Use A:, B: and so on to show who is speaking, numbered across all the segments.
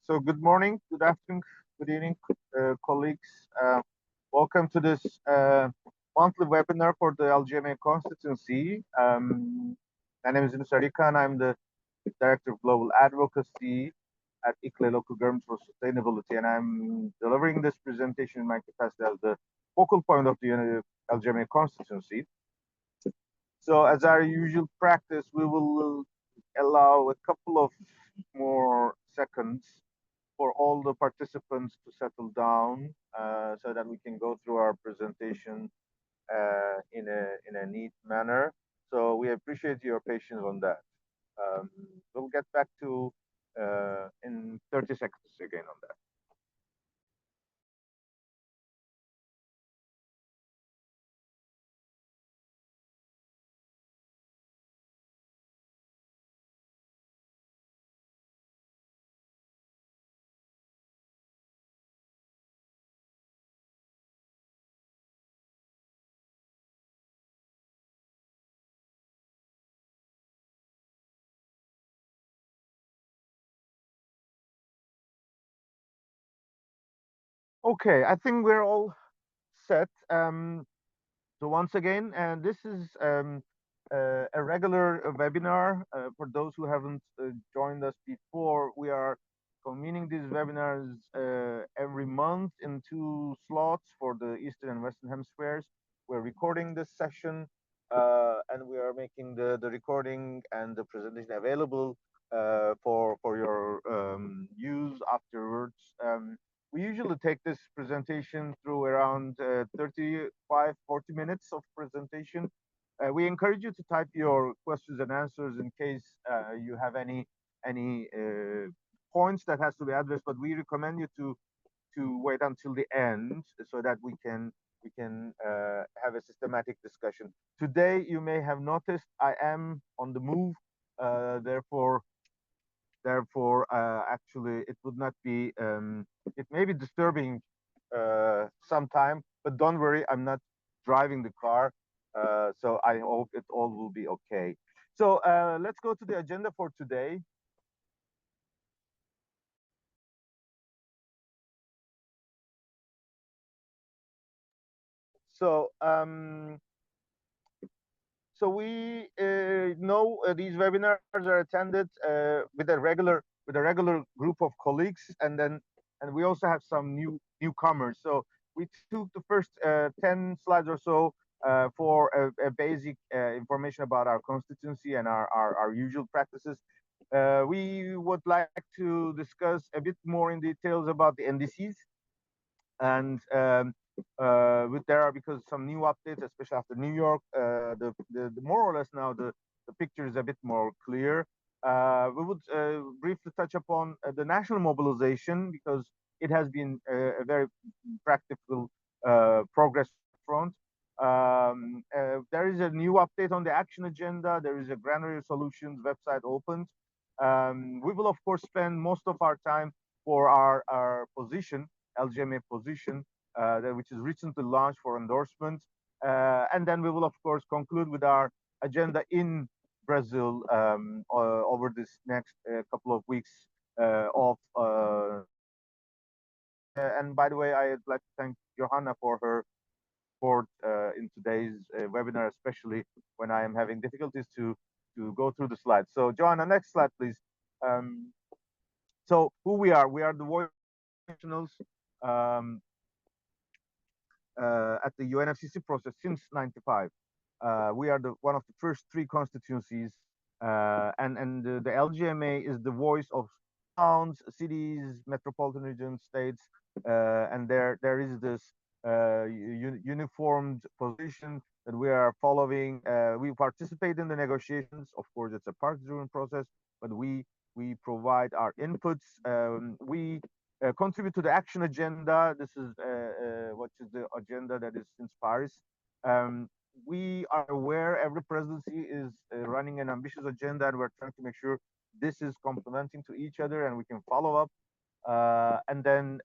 A: So good morning, good afternoon, good evening, colleagues. Welcome to this monthly webinar for the LGMA constituency. My name is Yunus Arika, and I'm the Director of Global Advocacy at ICLE Local Government for Sustainability, and I'm delivering this presentation in my capacity as the focal point of the LGMA constituency. So as our usual practice, we will allow a couple of more seconds for all the participants to settle down so that we can go through our presentation in a neat manner. So we appreciate your patience on that. We'll get back to in 30 seconds again on that. Okay, I think we're all set. So once again, and this is a regular webinar. For those who haven't joined us before, we are convening these webinars every month in two slots for the Eastern and Western hemispheres. We're recording this session and we are making the recording and the presentation available for your use afterwards. We usually take this presentation through around 35, 40 minutes of presentation. We encourage you to type your questions and answers in case you have any points that has to be addressed, but we recommend you to wait until the end so that we can have a systematic discussion. Today, you may have noticed I am on the move, therefore actually it would not be it may be disturbing sometime, but don't worry, I'm not driving the car, so I hope it all will be okay. So let's go to the agenda for today. So we know these webinars are attended with a regular group of colleagues, and we also have some newcomers. So we took the first 10 slides or so for a basic information about our constituency and our usual practices. We would like to discuss a bit more in details about the NDCs and there are because some new updates, especially after New York, the more or less now the picture is a bit more clear. We would briefly touch upon the national mobilization because it has been a very practical progress front. There is a new update on the action agenda. There is a Granary Solutions website opened. We will, of course, spend most of our time for our position, LGMA position, which is recently launched for endorsement. And then we will, of course, conclude with our agenda in Brazil over this next couple of weeks of. And by the way, I'd like to thank Johanna for her support in today's webinar, especially when I am having difficulties to go through the slides. So, Johanna, next slide, please. So, who we are the voice professionals. At the UNFCCC process since '95. We are one of the first three constituencies, and the LGMA is the voice of towns, cities, metropolitan regions, states, and there is this uniformed position that we are following. We participate in the negotiations. Of course, it's a part-driven process, but we provide our inputs. We contribute to the action agenda. This is what is the agenda that is since Paris. We are aware every presidency is running an ambitious agenda, and we're trying to make sure this is complementing to each other and we can follow up. And then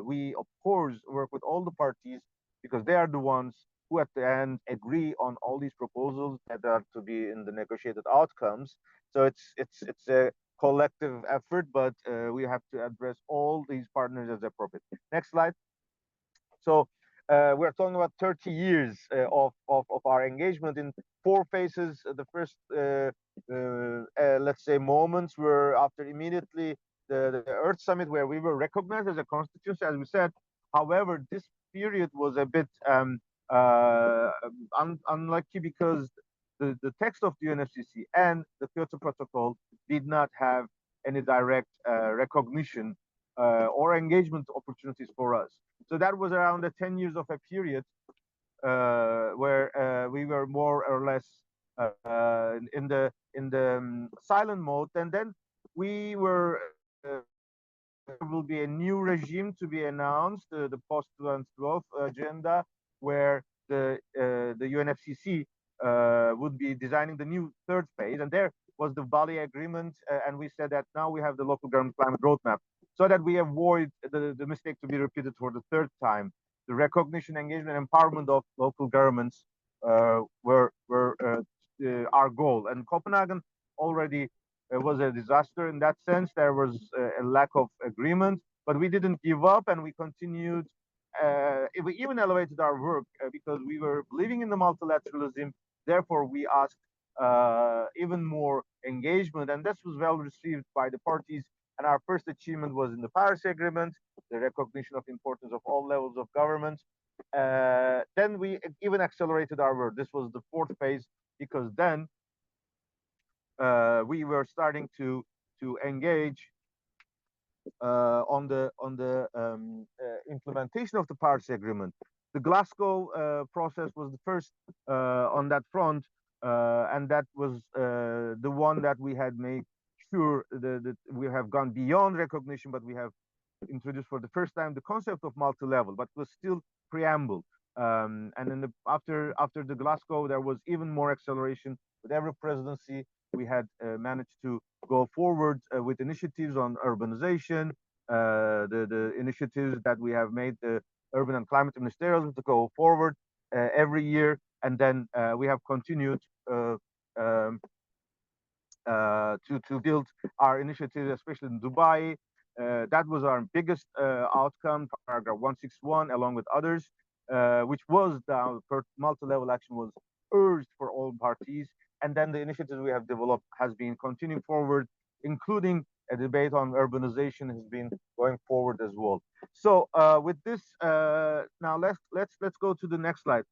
A: we, of course, work with all the parties because they are the ones who at the end agree on all these proposals that are to be in the negotiated outcomes. So it's collective effort, but we have to address all these partners as appropriate. Next slide. So we're talking about 30 years of our engagement in four phases. The first, let's say, moments were after immediately the Earth Summit, where we were recognized as a constituency, as we said. However, this period was a bit unlucky because the text of the UNFCCC and the Kyoto Protocol did not have any direct recognition or engagement opportunities for us. So that was around the 10 years of a period where we were more or less in the silent mode, and then we were there will be a new regime to be announced, the post 2012 agenda, where the UNFCCC would be designing the new third phase, and there was the Bali Agreement, and we said that now we have the local government climate roadmap, so that we avoid the mistake to be repeated for the third time. The recognition, engagement, empowerment of local governments were our goal, and Copenhagen already was a disaster in that sense. There was a lack of agreement, but we didn't give up, and we continued. We even elevated our work because we were believing in the multilateralism. Therefore, we asked even more engagement, and this was well received by the parties. And our first achievement was in the Paris Agreement, the recognition of importance of all levels of government. Then we even accelerated our work. This was the fourth phase, because then we were starting to engage implementation of the Paris Agreement. The Glasgow process was the first on that front, and that was the one that we had made sure that we have gone beyond recognition, but we have introduced for the first time the concept of multi-level, but was still preamble. And then after the Glasgow, there was even more acceleration. With every presidency, we had managed to go forward with initiatives on urbanization, the initiatives that we have made the urban and climate ministerials to go forward every year, and then we have continued to build our initiatives, especially in Dubai. That was our biggest outcome, paragraph 161, along with others, which was the multi-level action was urged for all parties. And then the initiatives we have developed has been continuing forward, including a debate on urbanization has been going forward as well. So with this, now let's go to the next slide.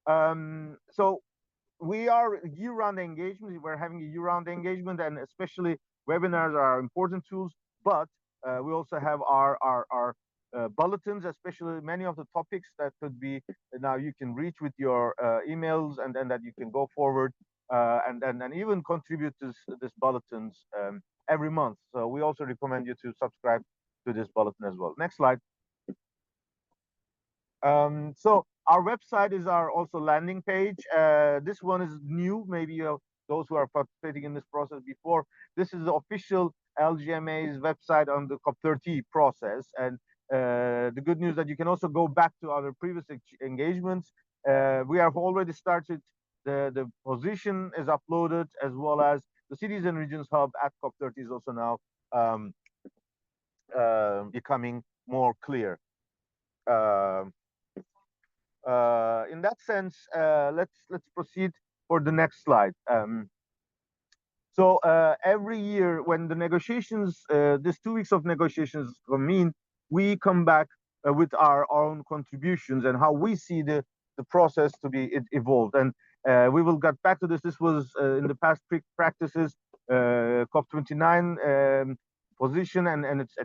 A: So we are year-round engagement. We're having a year-round engagement, and especially webinars are important tools. But we also have our bulletins, especially many of the topics that could be now you can reach with your emails, and then that you can go forward and even contribute to this bulletins every month. So we also recommend you to subscribe to this bulletin as well. Next slide. So our website is our also landing page. This one is new. Maybe those who are participating in this process before. This is the official LGMA's website on the COP30 process. And the good news that you can also go back to our previous engagements. We have already started. The position is uploaded, as well as the cities and regions hub at COP30 is also now becoming more clear. In that sense, let's proceed for the next slide. So every year when the negotiations, this 2 weeks of negotiations convene, we come back with our own contributions and how we see the process to be evolved. And we will get back to this. This was in the past practices, COP29 position, and its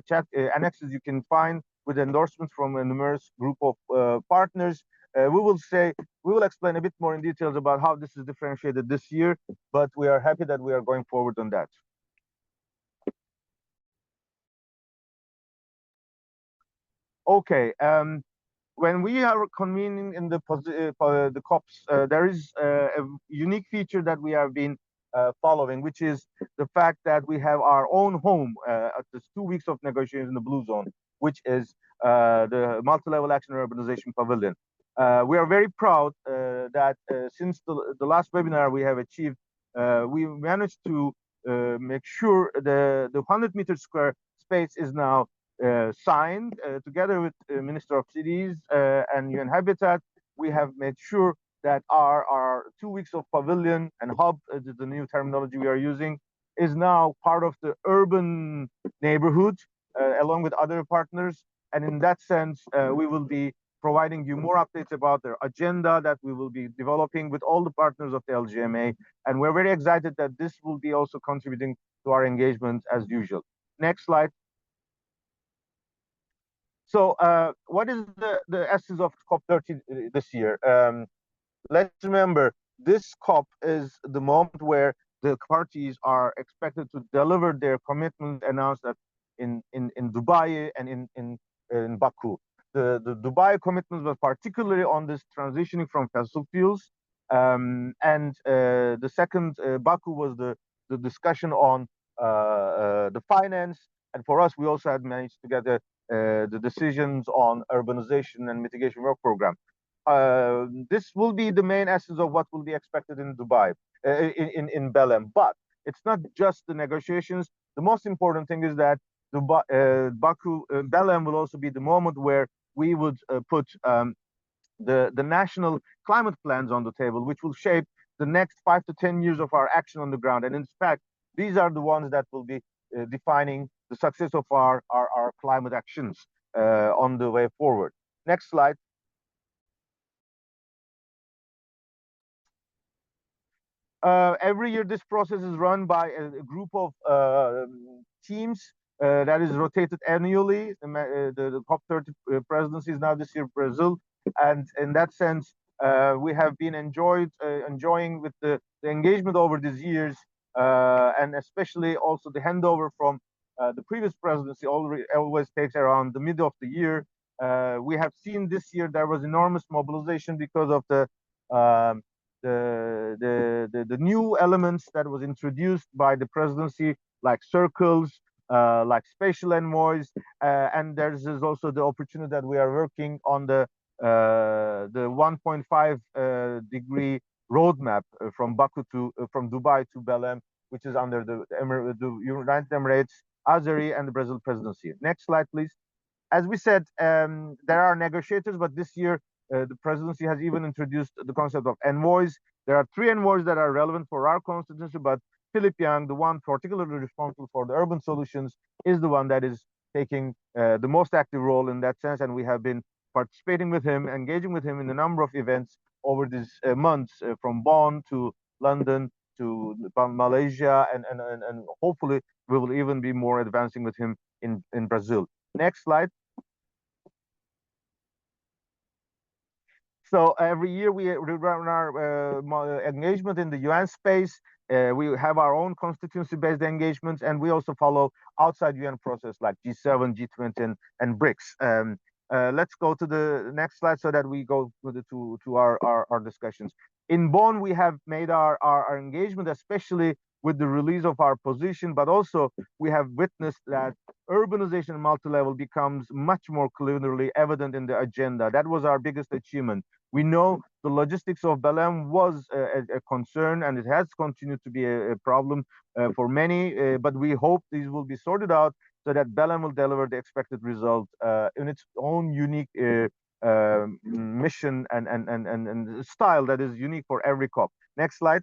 A: annexes you can find with endorsements from a numerous group of partners. We will explain a bit more in details about how this is differentiated this year, but we are happy that we are going forward on that. Okay, when we are convening in the COPs, there is a unique feature that we have been following, which is the fact that we have our own home at this 2 weeks of negotiations in the Blue Zone, which is the Multi-Level Action Urbanization Pavilion. We are very proud that since the last webinar, we have achieved we managed to make sure the 100-meter square space is now signed together with Minister of Cities and UN Habitat. We have made sure that our 2 weeks of pavilion and hub, the new terminology we are using, is now part of the urban neighborhood along with other partners. And in that sense, we will be providing you more updates about the agenda that we will be developing with all the partners of the LGMA. And we're very excited that this will be also contributing to our engagement as usual. Next slide. So what is the essence of COP30 this year? Let's remember, this COP is the moment where the parties are expected to deliver their commitment announced at, in Dubai and in Baku. The Dubai commitment was particularly on this transitioning from fossil fuels. And the second, Baku, was the discussion on the finance. And for us, we also had managed to get the decisions on urbanization and mitigation work program. This will be the main essence of what will be expected in Dubai, in Belém. But it's not just the negotiations. The most important thing is that Baku, Belém will also be the moment where we would put the national climate plans on the table, which will shape the next 5 to 10 years of our action on the ground. And in fact, these are the ones that will be defining the success of our climate actions on the way forward. Next slide. Every year, this process is run by a group of teams that is rotated annually. The COP30 presidency is now this year Brazil, and in that sense, we have been enjoying with the engagement over these years, and especially also the handover from the previous presidency always takes around the middle of the year. We have seen this year there was enormous mobilization because of um, the new elements that was introduced by the presidency, like circles, like spatial envoys, and there's also the opportunity that we are working on the 1.5 degree roadmap from Baku to from Dubai to Belém, which is under the United Emirates, Azeri, and the Brazil presidency. Next slide, please. As we said, there are negotiators, but this year the presidency has even introduced the concept of envoys. There are 3 envoys that are relevant for our constituency, but Philip Young, the one particularly responsible for the urban solutions, is the one that is taking the most active role in that sense. And we have been participating with him, engaging with him in a number of events over these months, from Bonn to London to Malaysia, and hopefully we will even be more advancing with him in Brazil. Next slide. So every year we run our engagement in the UN space. We have our own constituency-based engagements, and we also follow outside UN process like G7, G20, and BRICS. Let's go to the next slide so that we go to our discussions. In Bonn, we have made our engagement, especially with the release of our position, but also we have witnessed that urbanization multi-level becomes much more clearly evident in the agenda. That was our biggest achievement. We know the logistics of Belém was a concern, and it has continued to be a problem for many, but we hope these will be sorted out so that Belém will deliver the expected result in its own unique mission and style that is unique for every COP. Next slide.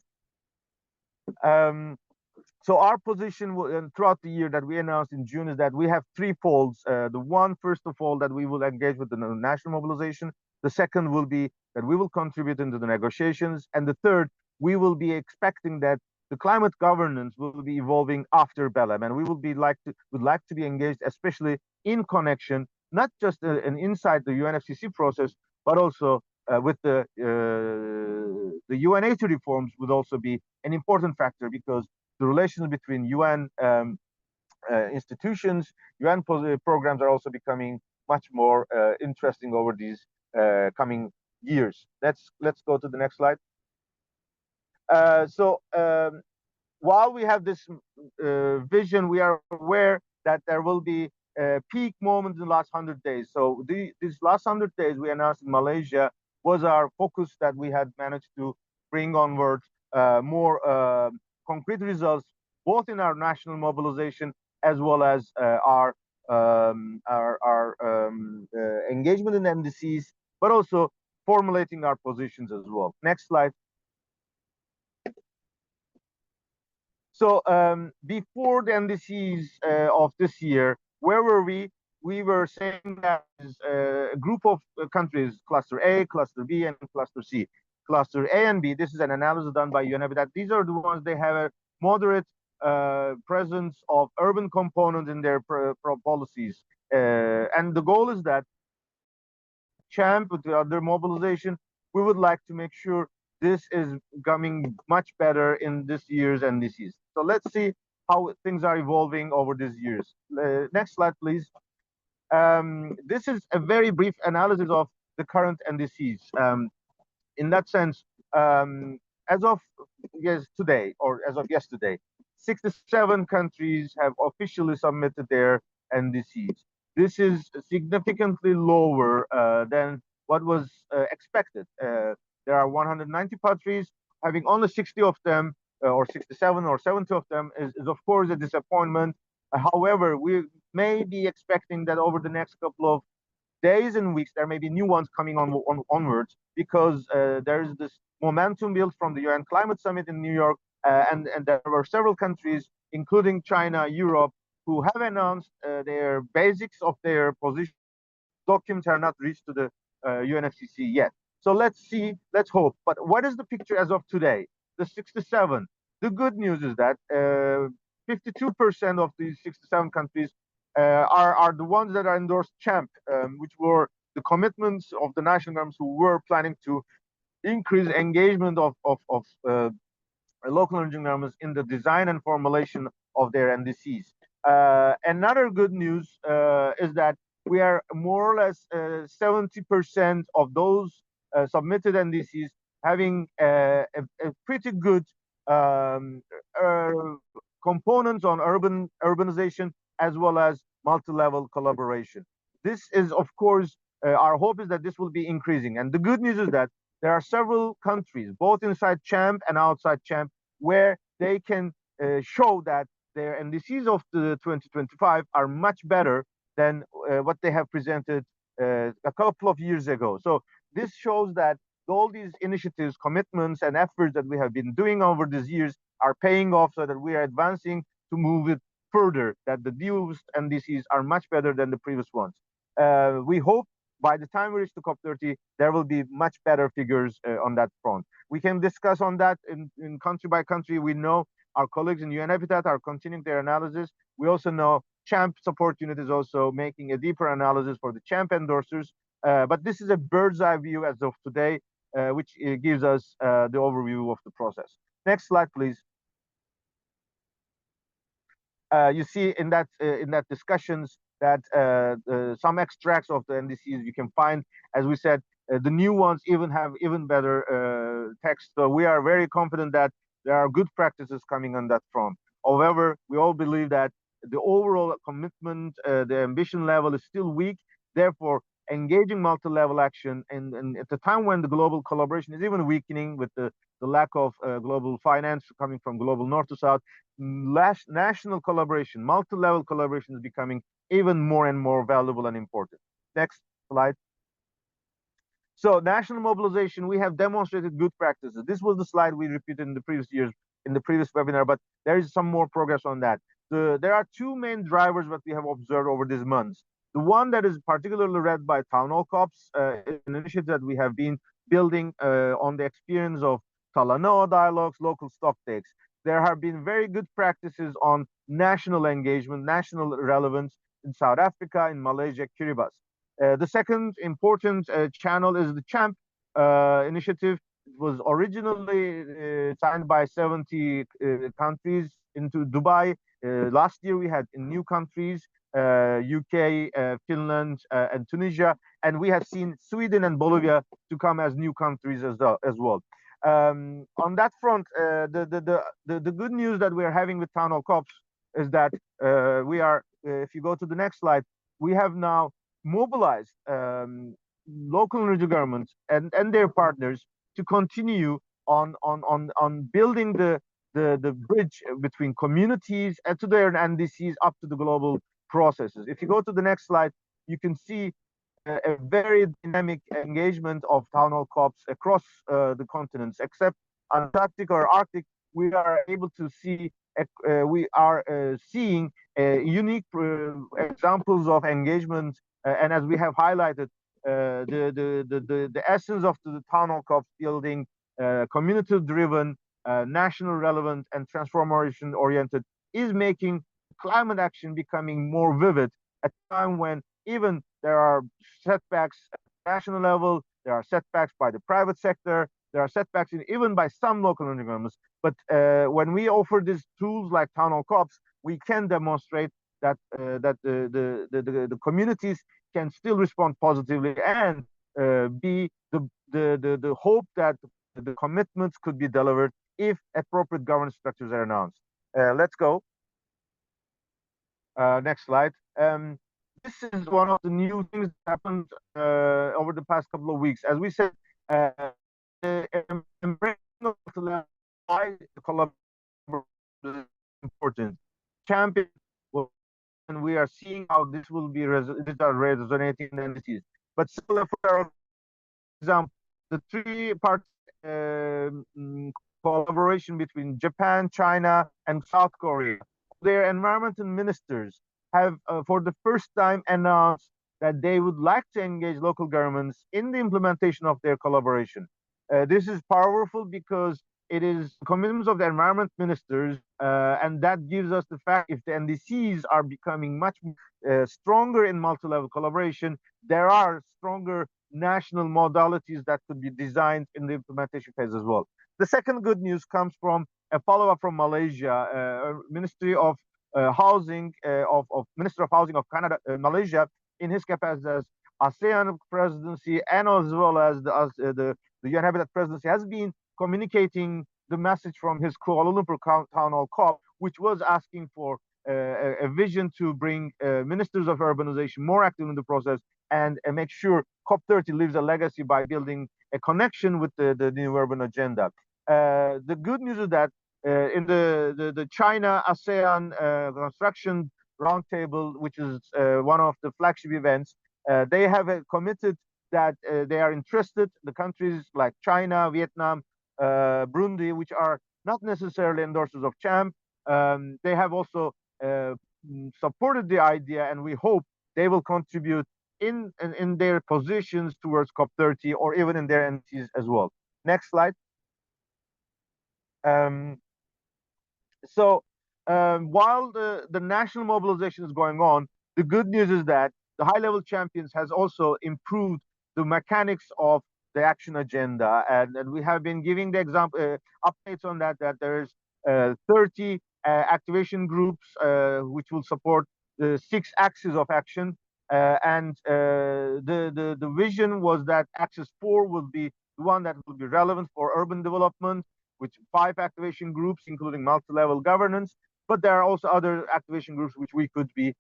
A: So our position throughout the year that we announced in June is that we have 3 folds. The one, first of all, that we will engage with the national mobilization. The second will be that we will contribute into the negotiations. And the third, we will be expecting that the climate governance will be evolving after Belém. And we will would like to be engaged, especially in connection, not just inside the UNFCCC process, but also with the UNAIDS reforms would also be an important factor, because the relations between UN institutions, UN programs are also becoming much more interesting over these coming years. Let's go to the next slide. So while we have this vision, we are aware that there will be a peak moment in the last 100 days. So these last 100 days we announced in Malaysia was our focus that we had managed to bring onward more concrete results, both in our national mobilization as well as engagement in NDCs, but also formulating our positions as well. Next slide. So before the NDCs of this year, where were we? We were saying that a group of countries, cluster A, cluster B, and cluster C. Cluster A and B, this is an analysis done by UNEP, these are the ones they have a moderate presence of urban components in their policies. And the goal is that champ with the other mobilization, we would like to make sure this is coming much better in this year's NDCs. So let's see how things are evolving over these years. Next slide, please. This is a very brief analysis of the current NDCs. In that sense, as of today, or as of yesterday, 67 countries have officially submitted their NDCs. This is significantly lower than what was expected. There are 190 countries, having only 60 of them, or 67 or 70 of them, is of course a disappointment. However, we may be expecting that over the next couple of days and weeks, there may be new ones coming onwards, because there is this momentum built from the UN Climate Summit in New York, and there were several countries, including China, Europe, who have announced their basics of their position. Documents are not reached to the UNFCCC yet. So let's see, let's hope. But what is the picture as of today? The 67. The good news is that 52% of these 67 countries are the ones that are endorsed CHAMP, which were the commitments of the national governments who were planning to increase engagement of local emerging governments in the design and formulation of their NDCs. Another good news is that we are more or less 70% of those submitted NDCs having a pretty good components on urbanization as well as multi-level collaboration. This is, of course, our hope is that this will be increasing. And the good news is that there are several countries, both inside CHAMP and outside CHAMP, where they can show that their NDCs of the 2025 are much better than what they have presented a couple of years ago. So this shows that all these initiatives, commitments, and efforts that we have been doing over these years are paying off, so that we are advancing to move it further, that the newest NDCs are much better than the previous ones. We hope by the time we reach the COP30, there will be much better figures on that front. We can discuss on that in country by country. We know our colleagues in UN Habitat are continuing their analysis. We also know CHAMP support unit is also making a deeper analysis for the CHAMP endorsers. But this is a bird's eye view as of today, which gives us the overview of the process. Next slide, please. You see in that discussions that some extracts of the NDCs you can find. As we said, the new ones even have even better text. So we are very confident that there are good practices coming on that front. However, we all believe that the overall commitment, the ambition level is still weak. Therefore, engaging multi-level action, and at the time when the global collaboration is even weakening with the lack of global finance coming from global north to south, national collaboration, multi-level collaboration is becoming even more and more valuable and important. Next slide. So national mobilization, we have demonstrated good practices. This was the slide we repeated in the previous years, in the previous webinar, but there is some more progress on that. There are two main drivers that we have observed over these months. The one that is particularly led by town hall COPs, is an initiative that we have been building on the experience of Talanoa dialogues, local stock takes. There have been very good practices on national engagement, national relevance in South Africa, in Malaysia, Kiribati. The second important channel is the CHAMP initiative. It was originally signed by 70 countries into Dubai. Last year we had in new countries, UK, Finland, and Tunisia, and we have seen Sweden and Bolivia to come as new countries as well. On that front, the good news that we are having with town hall COPs is that we are, if you go to the next slide, we have now mobilized local regional governments and their partners to continue on building the bridge between communities and to their NDCs up to the global processes. If you go to the next slide, you can see a very dynamic engagement of town hall COPs across the continents, except Antarctic or Arctic. We are able to see, we are seeing unique examples of engagement, and as we have highlighted, the essence of the town hall COPs building community-driven, national relevant, and transformation-oriented is making climate action becoming more vivid at a time when even there are setbacks at the national level, there are setbacks by the private sector, there are setbacks even by some local governments. But when we offer these tools like town hall COPs, we can demonstrate that the communities can still respond positively and be the hope that the commitments could be delivered if appropriate governance structures are announced. Let's go. Next slide. This is one of the new things that happened over the past couple of weeks. As we said, embracing of the collaboration is important. Champion, and we are seeing how this will be resonating in entities. But still, for example, the three-part collaboration between Japan, China, and South Korea. Their environmental ministers have, for the first time, announced that they would like to engage local governments in the implementation of their collaboration. This is powerful because it is commitments of the environment ministers, and that gives us the fact if the NDCs are becoming much stronger in multi-level collaboration, there are stronger national modalities that could be designed in the implementation phase as well. The second good news comes from a follow-up from Malaysia, Ministry of Housing of Minister of Housing of Canada, Malaysia, in his capacity as ASEAN presidency and as well as the UN Habitat presidency, has been communicating the message from his Kuala Lumpur Town Hall COP, which was asking for a vision to bring ministers of urbanization more active in the process and make sure COP30 leaves a legacy by building a connection with the new urban agenda. The good news is that in the China ASEAN construction roundtable, which is one of the flagship events, they have committed that they are interested. The countries like China, Vietnam, Burundi, which are not necessarily endorsers of CHAMP, they have also supported the idea, and we hope they will contribute in their positions towards COP30 or even in their entities as well. Next slide. While the national mobilization is going on, the good news is that the high-level champions has also improved the mechanics of the action agenda, and we have been giving the example updates on that. That there's 30 activation groups which will support the 6 axes of action, and the vision was that axis 4 will be the one that will be relevant for urban development, with 5 activation groups, including multi-level governance. But there are also other activation groups which we could be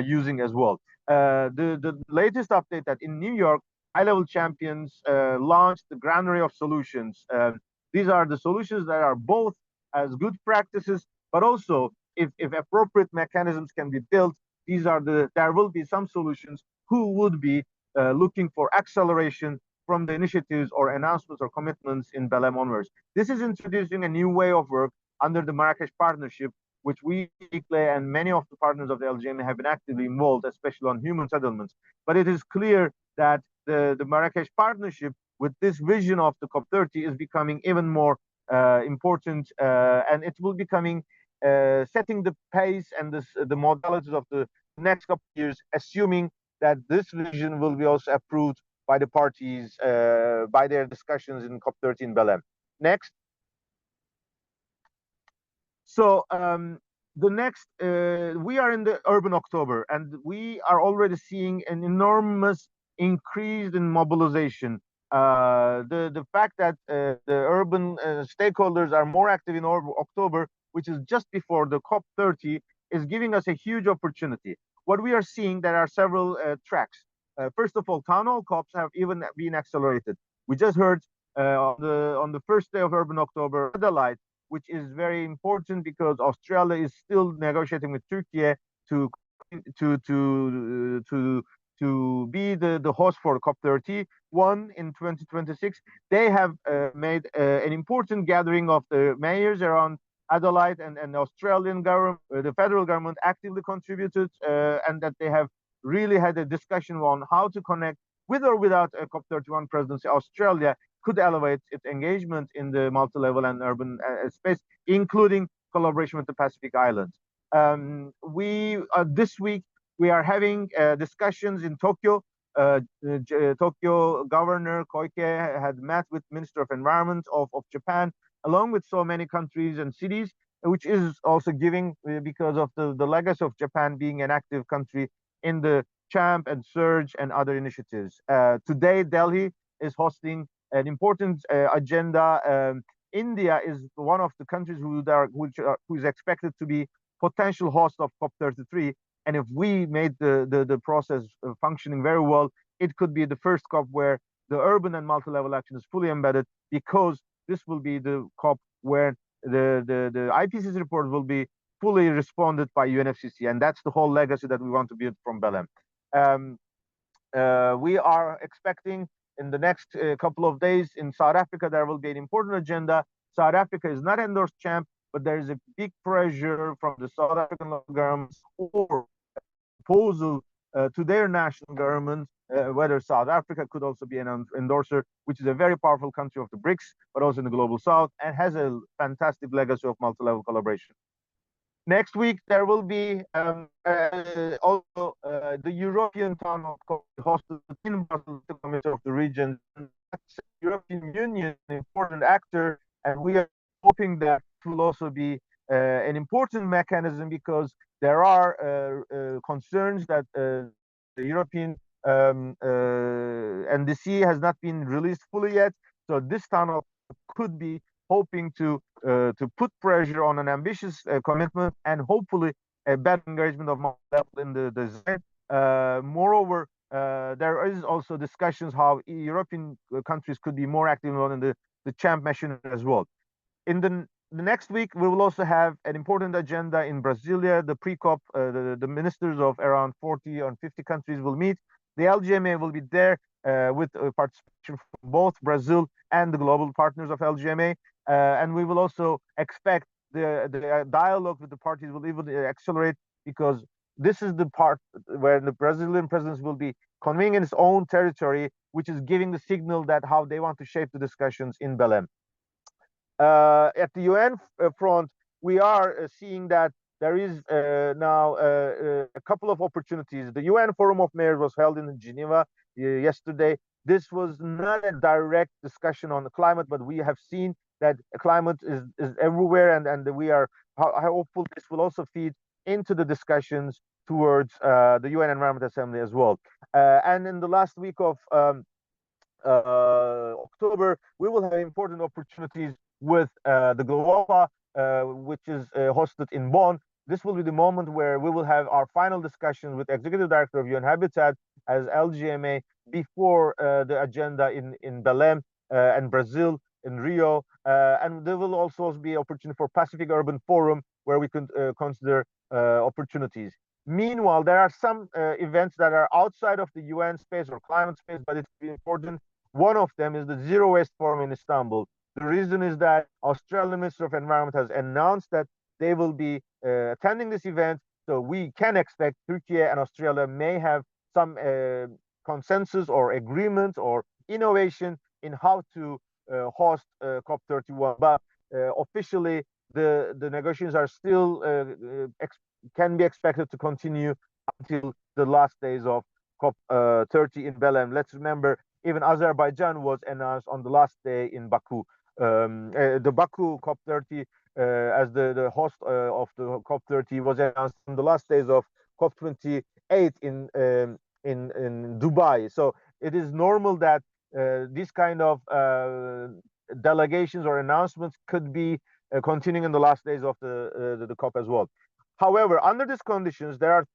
A: using as well. The latest update that in New York, high-level champions launched the granary of solutions. These are the solutions that are both as good practices, but also if appropriate mechanisms can be built, there will be some solutions who would be looking for acceleration from the initiatives or announcements or commitments in Belém onwards. This is introducing a new way of work under the Marrakesh Partnership, which we and many of the partners of the LGMA have been actively involved, especially on human settlements. But it is clear that the Marrakesh Partnership, with this vision of the COP30, is becoming even more important, and it will becoming setting the pace and the modalities of the next couple of years, assuming that this vision will be also approved by the parties by their discussions in COP30 in Belém. Next. So the next, we are in the Urban October, and we are already seeing an enormous increase in mobilization. The fact that the urban stakeholders are more active in October, which is just before the COP30, is giving us a huge opportunity. What we are seeing, there are several tracks. First of all, town hall COPs have even been accelerated. We just heard on the first day of Urban October, Adelaide, which is very important because Australia is still negotiating with Turkey to to to to to be the host for COP31 in 2026. They have made an important gathering of the mayors around Adelaide, and the Australian government, the federal government actively contributed, and that they have really had a discussion on how to connect with or without a COP31 presidency. Australia could elevate its engagement in the multi-level and urban space, including collaboration with the Pacific Islands. We This week we are having discussions in Tokyo. Tokyo Governor Koike had met with Minister of Environment of Japan, along with so many countries and cities, which is also giving because of the legacy of Japan being an active country in the Champ and Surge and other initiatives. Today, Delhi is hosting an important agenda. India is one of the countries who is expected to be potential host of COP33. And if we made the process functioning very well, it could be the first COP where the urban and multi-level action is fully embedded, because this will be the COP where the IPCC report will be fully responded by UNFCCC. And that's the whole legacy that we want to build from Belém. We are expecting in the next couple of days in South Africa, there will be an important agenda. South Africa is not endorsed champ, but there is a big pressure from the South African local governments for proposal to their national government, whether South Africa could also be an endorser, which is a very powerful country of the BRICS, but also in the global South, and has a fantastic legacy of multi-level collaboration. Next week, there will be also the European Town Hall hosted in Brussels, the Committee of the Region. That's the European Union, an important actor, and we are hoping that it will also be an important mechanism, because there are concerns that the European NDC has not been released fully yet. So this town hall could be hoping to put pressure on an ambitious commitment, and hopefully a better engagement of level in the design. Moreover, there is also discussions how European countries could be more active in the champ machinery as well. In the next week, we will also have an important agenda in Brasilia, the pre-COP. The ministers of around 40 or 50 countries will meet. The LGMA will be there with participation from both Brazil and the global partners of LGMA. And we will also expect the dialogue with the parties will even accelerate, because this is the part where the Brazilian president will be convening in its own territory, which is giving the signal that how they want to shape the discussions in Belém. At the UN front, we are seeing that there is now a couple of opportunities. The UN Forum of Mayors was held in Geneva yesterday. This was not a direct discussion on the climate, but we have seen that climate is everywhere, and we are hopeful this will also feed into the discussions towards the UN Environment Assembly as well. And in the last week of October, we will have important opportunities with the GLOBOPA, which is hosted in Bonn. This will be the moment where we will have our final discussion with Executive Director of UN Habitat as LGMA before the agenda in Belém and Brazil, in Rio. And there will also be opportunity for Pacific Urban Forum, where we can consider opportunities. Meanwhile, there are some events that are outside of the UN space or climate space, but it's important. One of them is the Zero Waste Forum in Istanbul. The reason is that Australian Minister of Environment has announced that they will be attending this event. So we can expect Turkey and Australia may have some consensus or agreement or innovation in how to host COP31. But officially, the negotiations are still can be expected to continue until the last days of COP30 in Belém. Let's remember, even Azerbaijan was announced on the last day in Baku. The Baku COP30 as the host of the COP30 was announced on the last days of COP28 in Dubai. So it is normal that these kind of delegations or announcements could be continuing in the last days of the COP as well. However, under these conditions, there are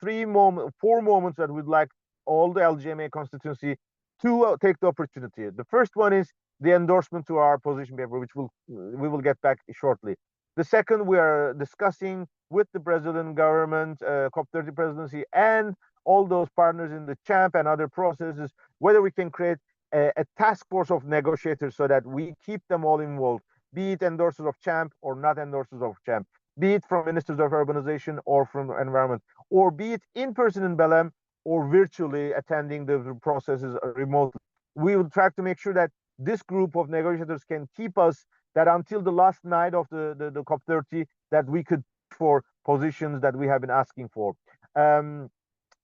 A: four moments that we'd like all the LGMA constituency to take the opportunity. The first one is the endorsement to our position paper, which we will get back shortly. The second, we are discussing with the Brazilian government, COP30 presidency, and all those partners in the CHAMP and other processes, whether we can create a task force of negotiators so that we keep them all involved, be it endorsers of CHAMP or not endorsers of CHAMP, be it from ministers of urbanization or from environment, or be it in person in Belém or virtually attending the processes remotely. We will try to make sure that this group of negotiators can keep us that until the last night of the COP30, that we could for positions that we have been asking for.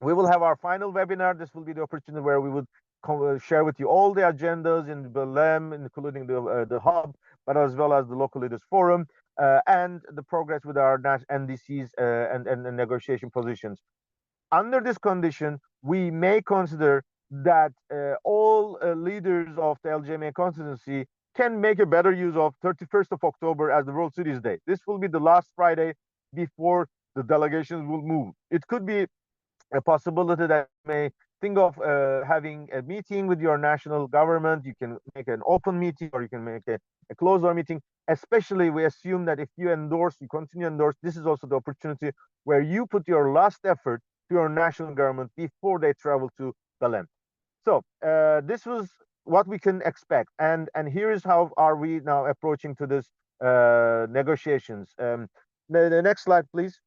A: We will have our final webinar. This will be the opportunity where we would share with you all the agendas in Belém, including the hub, but as well as the local leaders forum, and the progress with our NDCs and negotiation positions. Under this condition, we may consider that all leaders of the LGMA constituency can make a better use of 31st of October as the World Cities Day. This will be the last Friday before the delegations will move. It could be a possibility that you may think of having a meeting with your national government. You can make an open meeting or you can make a closed door meeting. Especially, we assume that if you endorse, you continue to endorse, this is also the opportunity where you put your last effort to your national government before they travel to Belém. So this was what we can expect. And here is how are we now approaching to this negotiations. The next slide, please.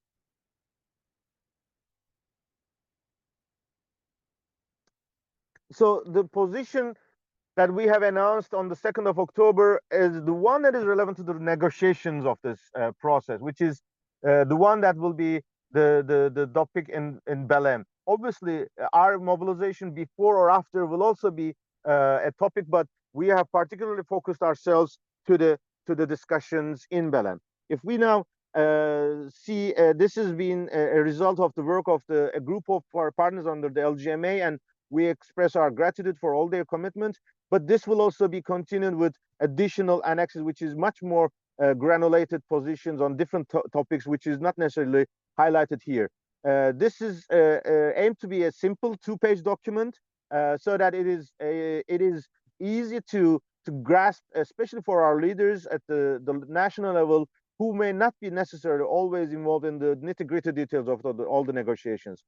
A: So the position that we have announced on the 2nd of October is the one that is relevant to the negotiations of this process, which is the one that will be the topic in Belém. Obviously, our mobilization before or after will also be a topic, but we have particularly focused ourselves to the discussions in Belém. If we now see this has been a result of the work of a group of our partners under the LGMA, and we express our gratitude for all their commitment, but this will also be continued with additional annexes, which is much more granulated positions on different topics, which is not necessarily highlighted here. This is aimed to be a simple 2-page document so that it is easy to grasp, especially for our leaders at the national level, who may not be necessarily always involved in the nitty-gritty details of all the negotiations.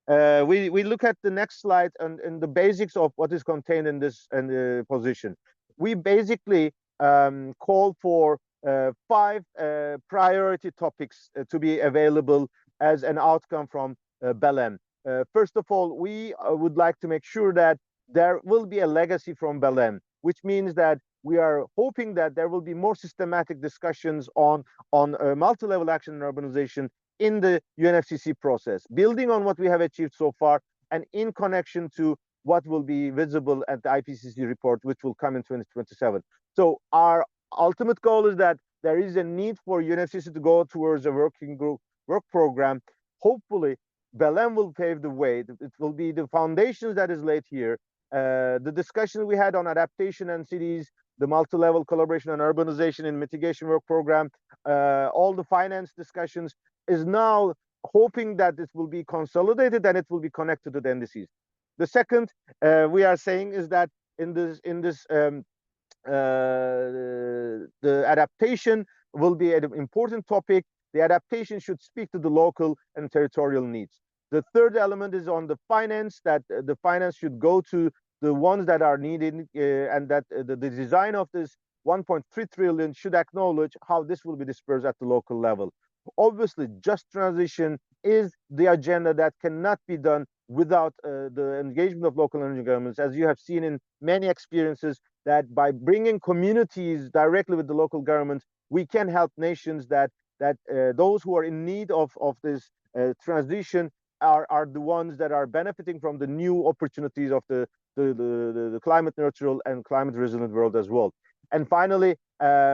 A: We look at the next slide and the basics of what is contained in this position. We basically call for 5 priority topics to be available as an outcome from Belém. First of all, we would like to make sure that there will be a legacy from Belém, which means that we are hoping that there will be more systematic discussions on multi-level action and urbanization in the UNFCCC process, building on what we have achieved so far and in connection to what will be visible at the IPCC report, which will come in 2027. So our ultimate goal is that there is a need for UNFCCC to go towards a working group work program. Hopefully, Belém will pave the way. It will be the foundations that is laid here. The discussion we had on adaptation and cities, the multi-level collaboration on urbanization and mitigation work program, all the finance discussions is now hoping that it will be consolidated and it will be connected to the NDCs. The second we are saying is that in this the adaptation will be an important topic. The adaptation should speak to the local and territorial needs. The third element is on the finance, that the finance should go to the ones that are needed, and that the design of this 1.3 trillion should acknowledge how this will be dispersed at the local level. Obviously, just transition is the agenda that cannot be done without the engagement of local energy governments, as you have seen in many experiences, that by bringing communities directly with the local government, we can help nations that those who are in need of this transition are the ones that are benefiting from the new opportunities of the climate neutral and climate resilient world as well. And finally,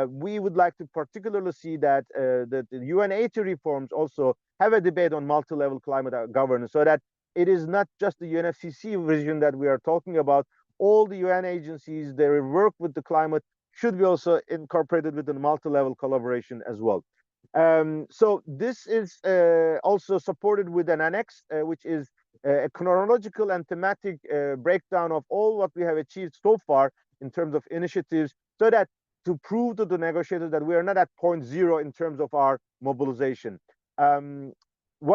A: we would like to particularly see that the UN80 reforms also have a debate on multi-level climate governance, so that it is not just the UNFCCC vision that we are talking about. All the UN agencies, their work with the climate should be also incorporated with the multi-level collaboration as well. So this is also supported with an annex, which is a chronological and thematic breakdown of all what we have achieved so far in terms of initiatives so that to prove to the negotiators that we are not at point zero in terms of our mobilization. Um,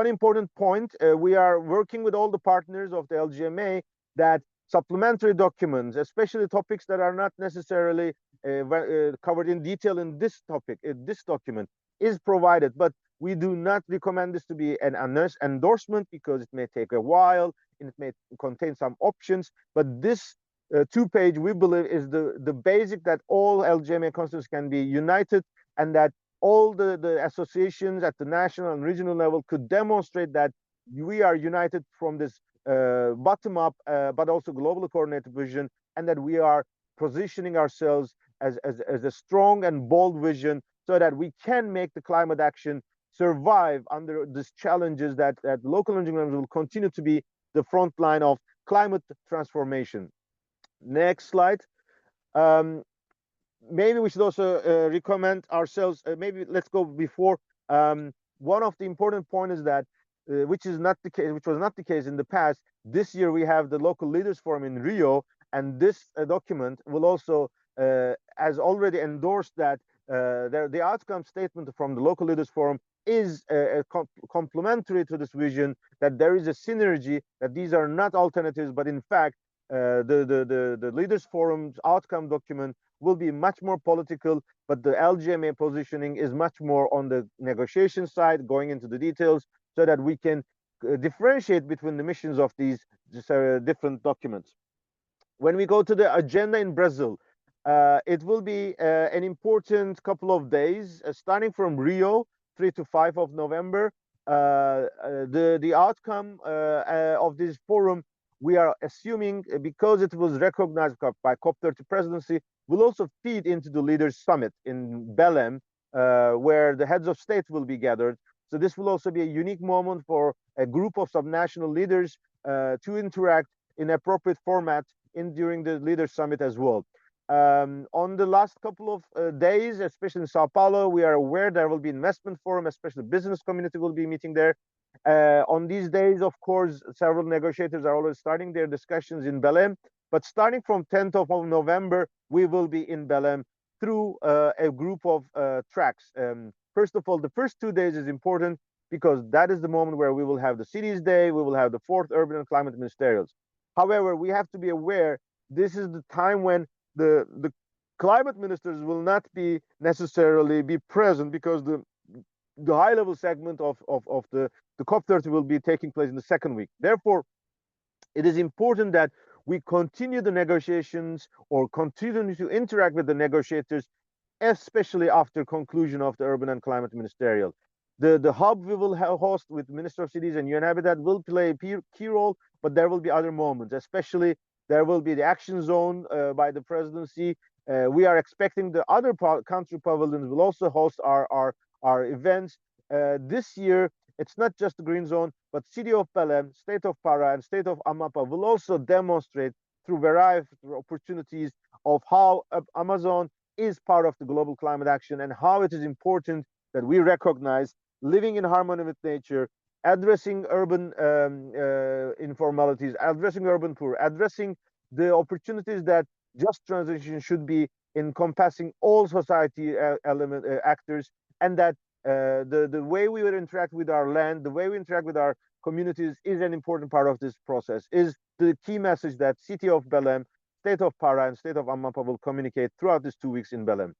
A: One important point, we are working with all the partners of the LGMA that supplementary documents, especially topics that are not necessarily covered in detail in this topic, in this document, is provided. But we do not recommend this to be an endorsement because it may take a while and it may contain some options. But this two-page, we believe, is the basic that all LGMA constituents can be united, and that all the associations at the national and regional level could demonstrate that we are united from this bottom up, but also globally coordinated vision, and that we are positioning ourselves as a strong and bold vision so that we can make the climate action survive under these challenges that local engineers will continue to be the front line of climate transformation. Next slide. Um, Maybe we should also recommend ourselves. Maybe let's go before. One of the important points is that, which is not the case, which was not the case in the past. This year we have the local leaders forum in Rio, and this document will also, has already endorsed that the outcome statement from the local leaders forum is complementary to this vision, that there is a synergy, that these are not alternatives, but in fact the leaders forum's outcome document will be much more political, but the LGMA positioning is much more on the negotiation side, going into the details, so that we can differentiate between the missions of these different documents. When we go to the agenda in Brazil, it will be an important couple of days, starting from Rio, 3 to 5 of November. The outcome of this forum, we are assuming, because it was recognized by COP30 presidency, will also feed into the Leaders Summit in Belém, where the heads of state will be gathered. So this will also be a unique moment for a group of subnational leaders to interact in appropriate format during the Leaders Summit as well. On the last couple of days, especially in Sao Paulo, we are aware there will be investment forum, especially business community will be meeting there. On these days, of course, several negotiators are already starting their discussions in Belém. But starting from 10th of November, we will be in Belém through a group of tracks. First of all, the first 2 days is important because that is the moment where we will have the Cities Day, we will have the 4th Urban and Climate Ministerials. However, we have to be aware this is the time when the climate ministers will not be necessarily be present, because the high level segment of the COP30 will be taking place in the second week. Therefore, it is important that we continue the negotiations or continue to interact with the negotiators, especially after conclusion of the Urban and Climate Ministerial. The hub we will host with Minister of Cities and UN Habitat will play a key role, but there will be other moments, especially there will be the action zone by the presidency. We are expecting the other country pavilions will also host our events. This year, it's not just the Green Zone, but City of Belém, State of Pará, and State of Amapá will also demonstrate through variety of opportunities of how Amazon is part of the global climate action, and how it is important that we recognize living in harmony with nature, addressing urban informalities, addressing urban poor, addressing the opportunities that just transition should be encompassing all society actors, and that the way we will interact with our land, the way we interact with our communities is an important part of this process, is the key message that City of Belém, State of Pará, and State of Amapá will communicate throughout these 2 weeks in Belém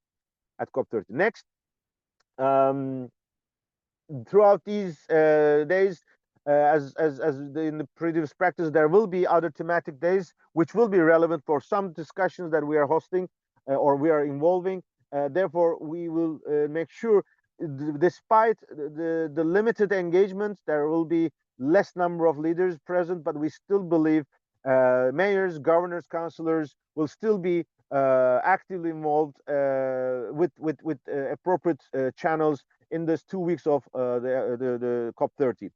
A: at COP30. Next. Throughout these days, in the previous practice, there will be other thematic days which will be relevant for some discussions that we are hosting or we are involving. Therefore, we will make sure, despite the limited engagement, there will be less number of leaders present, but we still believe mayors, governors, councillors will still be actively involved with appropriate channels in this 2 weeks of the COP30.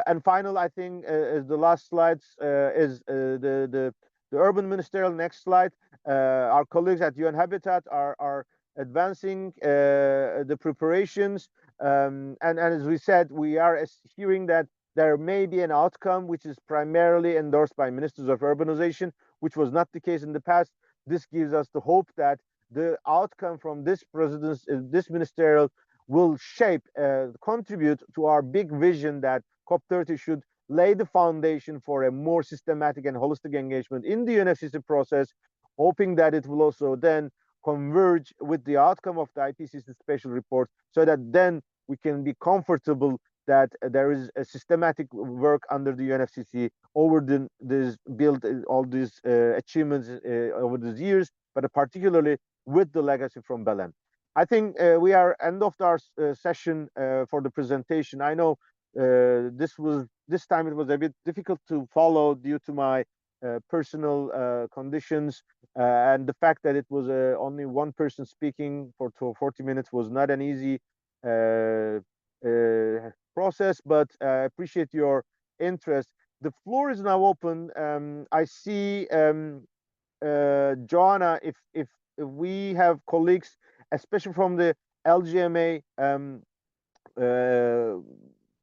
A: And final, I think, is the last slides, is the urban ministerial. Next slide. Our colleagues at UN Habitat are advancing the preparations, and as we said, we are hearing that there may be an outcome which is primarily endorsed by ministers of urbanization, which was not the case in the past. This gives us the hope that the outcome from this president's, this ministerial will shape, contribute to our big vision that COP30 should lay the foundation for a more systematic and holistic engagement in the UNFCCC process, hoping that it will also then converge with the outcome of the IPCC special report, so that then we can be comfortable that there is a systematic work under the UNFCCC over this build all these achievements over these years, but particularly with the legacy from Belém. I think we are end of our session for the presentation. I know this time it was a bit difficult to follow due to my personal conditions, and the fact that it was only one person speaking for 40 minutes was not an easy process, but I appreciate your interest. The floor is now open. I see Joanna, if we have colleagues, especially from the LGMA uh,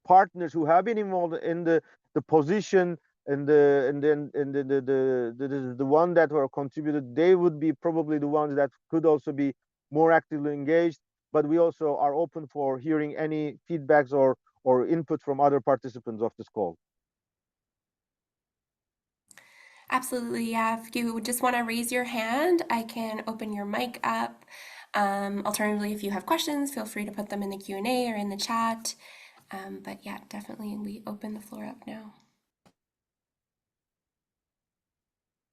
A: partners who have been involved in the position and the one that were contributed, they would be probably the ones that could also be more actively engaged. But we also are open for hearing any feedbacks or input from other participants of this call.
B: Absolutely, yeah. If you just want to raise your hand, I can open your mic up. Alternatively, if you have questions, feel free to put them in the Q&A or in the chat. But yeah, definitely we open the floor up now.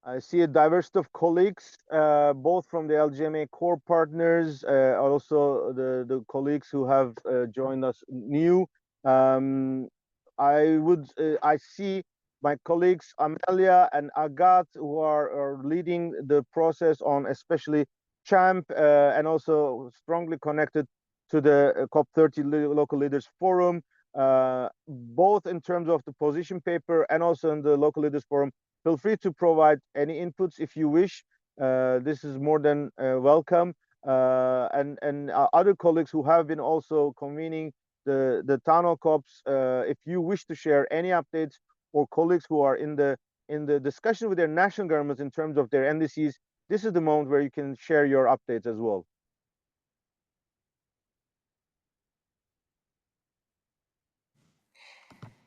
A: I see a diversity of colleagues, both from the LGMA core partners, also the colleagues who have joined us new. I see my colleagues Amelia and Agat, who are leading the process on especially CHAMP, and also strongly connected to the COP30 Local Leaders Forum, both in terms of the position paper and also in the Local Leaders Forum. Feel free to provide any inputs if you wish. This is more than welcome. And other colleagues who have been also convening the town hall COPs, if you wish to share any updates, or colleagues who are in the discussion with their national governments in terms of their NDCs, this is the moment where you can share your updates as well.